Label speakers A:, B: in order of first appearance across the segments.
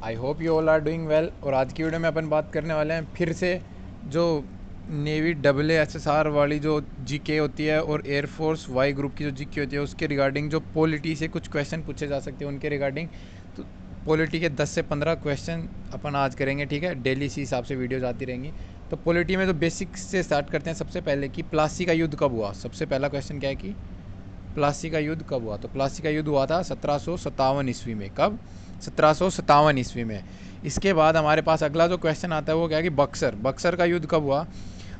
A: I hope you all are doing well. और आज की वीडियो में अपन बात करने वाले हैं फिर से जो नेवी AASSR वाली जो जीके होती है और एयरफोर्स वाई ग्रुप की जो जीके होती है उसके रिगार्डिंग जो पॉलिटी से कुछ क्वेश्चन पूछे जा सकते हैं उनके रिगार्डिंग। तो पॉलिटी के 10 से 15 क्वेश्चन अपन आज करेंगे, ठीक है। डेली इसी हिसाब से वीडियोज़ आती रहेंगी। तो पॉलिटी में जो बेसिक्स से स्टार्ट करते हैं, सबसे पहले कि प्लासी का युद्ध कब हुआ। सबसे पहला क्वेश्चन क्या है कि प्लासी का युद्ध कब हुआ। तो प्लासी का युद्ध हुआ था 1757 ईस्वी में। कब? 1757 ईस्वी में। इसके बाद हमारे पास अगला जो क्वेश्चन आता है वो क्या है कि बक्सर का युद्ध कब हुआ।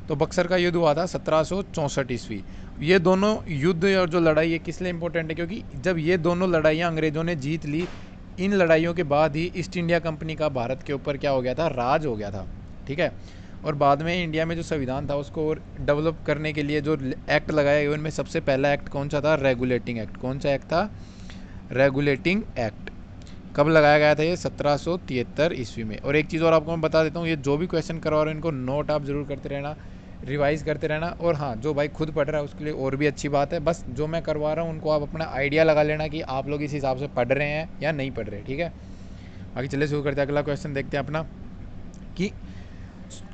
A: तो बक्सर का युद्ध हुआ था 1764 ईस्वी। ये दोनों युद्ध और जो लड़ाई है किस लिए इंपॉर्टेंट है, क्योंकि जब ये दोनों लड़ाइयाँ अंग्रेज़ों ने जीत ली, इन लड़ाइयों के बाद ही ईस्ट इंडिया कंपनी का भारत के ऊपर क्या हो गया था, राज हो गया था, ठीक है। और बाद में इंडिया में जो संविधान था उसको और डेवलप करने के लिए जो एक्ट लगाए गए उनमें सबसे पहला एक्ट कौन सा था, रेगुलेटिंग एक्ट। कौन सा एक्ट था? Regulating act. कब लगाया गया था ये? 1773 ईस्वी में। और एक चीज़ और आपको मैं बता देता हूँ, ये जो भी क्वेश्चन करवा रहे हो इनको नोट आप ज़रूर करते रहना, रिवाइज़ करते रहना। और हाँ, जो भाई खुद पढ़ रहा है उसके लिए और भी अच्छी बात है। बस जो मैं करवा रहा हूँ उनको आप अपना आइडिया लगा लेना कि आप लोग इस हिसाब से पढ़ रहे हैं या नहीं पढ़ रहे, ठीक है। बाकी चलिए शुरू करते हैं। अगला क्वेश्चन देखते हैं अपना कि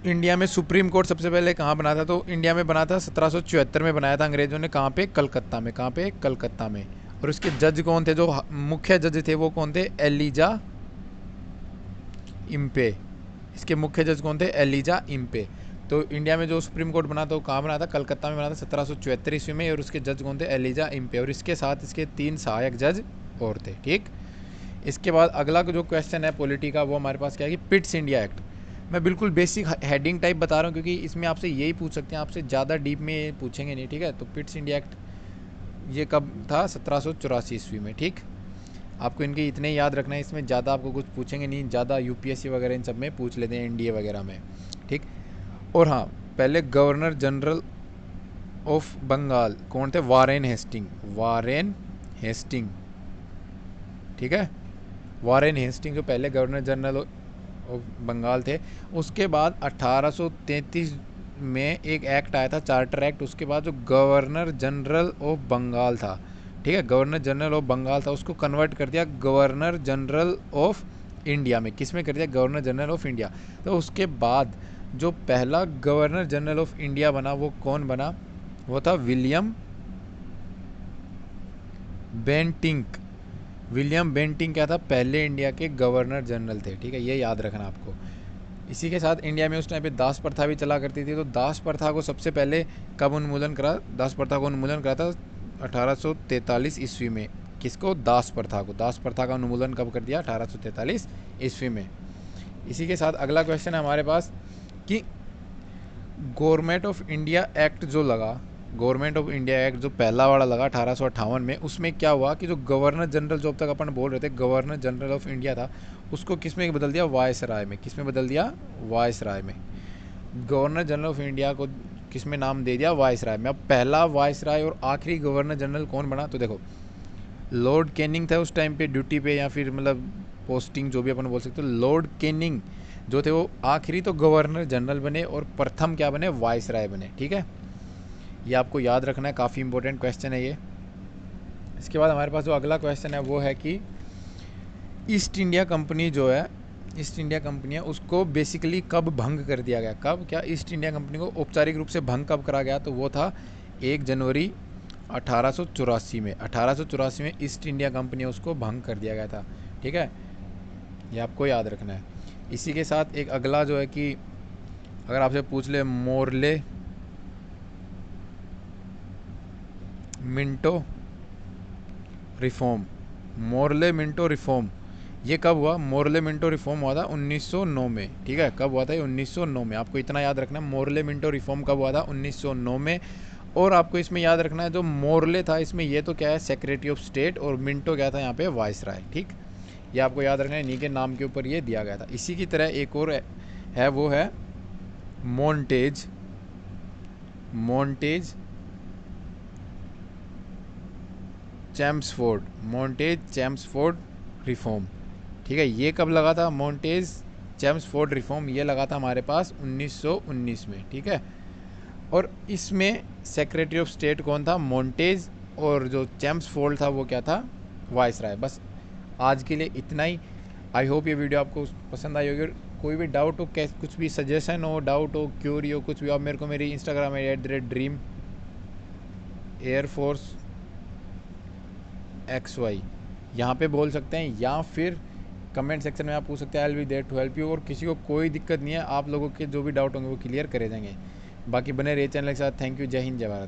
A: इंडिया में सुप्रीम कोर्ट सबसे पहले कहाँ बना था। तो इंडिया में बना था 1774 में बनाया था अंग्रेज़ों ने। कहाँ पे? कलकत्ता में। कहाँ पे? कलकत्ता में। और उसके जज कौन थे? जो मुख्य जज थे वो कौन थे? Elijah Impey. इसके मुख्य जज कौन थे? Elijah Impey. तो इंडिया में जो सुप्रीम कोर्ट बना था वो कहाँ बना था? कलकत्ता में बना था 1774 ईस्वी में। और उसके जज कौन थे? Elijah Impey. और इसके साथ इसके 3 सहायक जज और थे, ठीक। इसके बाद अगला जो क्वेश्चन है पॉलिटी का वो हमारे पास क्या है कि पिट्स इंडिया एक्ट। मैं बिल्कुल बेसिक हेडिंग टाइप बता रहा हूँ क्योंकि इसमें आपसे यही पूछ सकते हैं, आपसे ज़्यादा डीप में पूछेंगे नहीं, ठीक है। तो पिट्स इंडिया एक्ट ये कब था? 1784 ईस्वी में, ठीक। आपको इनके इतने याद रखना है, इसमें ज़्यादा आपको कुछ पूछेंगे नहीं, ज़्यादा यूपीएससी वगैरह इन सब में पूछ लेते हैं, एनडीए वगैरह में, ठीक। और हाँ, पहले गवर्नर जनरल ऑफ बंगाल कौन थे? Warren Hasting. वारेन हेस्टिंग, ठीक है। वारेन हेस्टिंग जो पहले गवर्नर जनरल ऑफ बंगाल थे। उसके बाद 1833 में एक एक्ट आया था, चार्टर एक्ट। उसके बाद जो गवर्नर जनरल ऑफ बंगाल था, ठीक है, गवर्नर जनरल ऑफ बंगाल था, उसको कन्वर्ट कर दिया गवर्नर जनरल ऑफ इंडिया में। किस में कर दिया? Governor general of India. तो उसके बाद जो पहला गवर्नर जनरल ऑफ इंडिया बना वो कौन बना? वो था विलियम बेंटिंक। विलियम बेंटिंक क्या था? पहले इंडिया के गवर्नर जनरल थे, ठीक है, ये याद रखना आपको। इसी के साथ इंडिया में उस टाइम पे दास प्रथा भी चला करती थी। तो दास प्रथा को सबसे पहले कब उन्मूलन करा? दास प्रथा को उन्मूलन करा था 1843 ईस्वी में। किसको? दास प्रथा को। दास प्रथा का उन्मूलन कब कर दिया? 1843 ईस्वी में। इसी के साथ अगला क्वेश्चन है हमारे पास कि गवर्नमेंट ऑफ इंडिया एक्ट जो लगा, गवर्नमेंट ऑफ इंडिया एक्ट जो पहला वाला लगा 1858 में, उसमें क्या हुआ कि जो गवर्नर जनरल जो अब तक अपन बोल रहे थे गवर्नर जनरल ऑफ इंडिया था, उसको किस में बदल दिया? वायसराय में। किस में बदल दिया? वायसराय में। गवर्नर जनरल ऑफ इंडिया को किस में नाम दे दिया? वायसराय में। अब पहला वायसराय और आखिरी गवर्नर जनरल कौन बना? तो देखो, लॉर्ड कैनिंग था उस टाइम पे ड्यूटी पे, या फिर मतलब पोस्टिंग जो भी अपन बोल सकते हो। लॉर्ड कैनिंग जो थे वो आखिरी तो गवर्नर जनरल बने और प्रथम क्या बने? वायसराय बने, ठीक है। ये आपको याद रखना है, काफ़ी इंपॉर्टेंट क्वेश्चन है ये। इसके बाद हमारे पास जो अगला क्वेश्चन है वो है कि ईस्ट इंडिया कंपनी जो है, ईस्ट इंडिया कंपनी है, उसको बेसिकली कब भंग कर दिया गया? कब? क्या ईस्ट इंडिया कंपनी को औपचारिक रूप से भंग कब करा गया? तो वो था 1 जनवरी 1884 में। 1884 में ईस्ट इंडिया कंपनी है उसको भंग कर दिया गया था, ठीक है। ये आपको याद रखना है। इसी के साथ एक अगला जो है कि अगर आपसे पूछ ले Morley Minto reform, Morley Minto reform ये कब हुआ? मोरले मिंटो रिफॉर्म हुआ था 1909 में, ठीक है। कब हुआ था ये? 1909 में। आपको इतना याद रखना है, मोरले मिंटो रिफॉर्म कब हुआ था? 1909 में। और आपको इसमें याद रखना है जो मोरले था इसमें ये तो क्या है? सेक्रेटरी ऑफ स्टेट, और मिंटो क्या था यहाँ पे? वायसराय, ठीक। ये आपको याद रखना है, इन्हीं के नाम के ऊपर ये दिया गया था। इसी की तरह एक और है वो है montage, montage Chelmsford, montage Chelmsford reform, ठीक है। ये कब लगा था? मोन्टेज चैम्सफोर्ड रिफॉर्म ये लगा था हमारे पास 1919 में, ठीक है। और इसमें सेक्रेटरी ऑफ स्टेट कौन था? मोन्टेज। और जो चैम्सफोर्ड था वो क्या था? वायसराय। बस आज के लिए इतना ही। आई होप ये वीडियो आपको पसंद आई होगी। कोई भी डाउट हो, कैस कुछ भी सजेशन हो, डाउट हो, क्यूरी हो, कुछ भी, आप मेरे को मेरी इंस्टाग्राम है @dream एयरफोर्स XY यहाँ पे बोल सकते हैं, या फिर कमेंट सेक्शन में आप पूछ सकते हैं। I will be there to help you. और किसी को कोई दिक्कत नहीं है, आप लोगों के जो भी डाउट होंगे वो क्लियर करे जाएंगे। बाकी बने रहिए चैनल के साथ। Thank you. जय हिंद, जय भारत।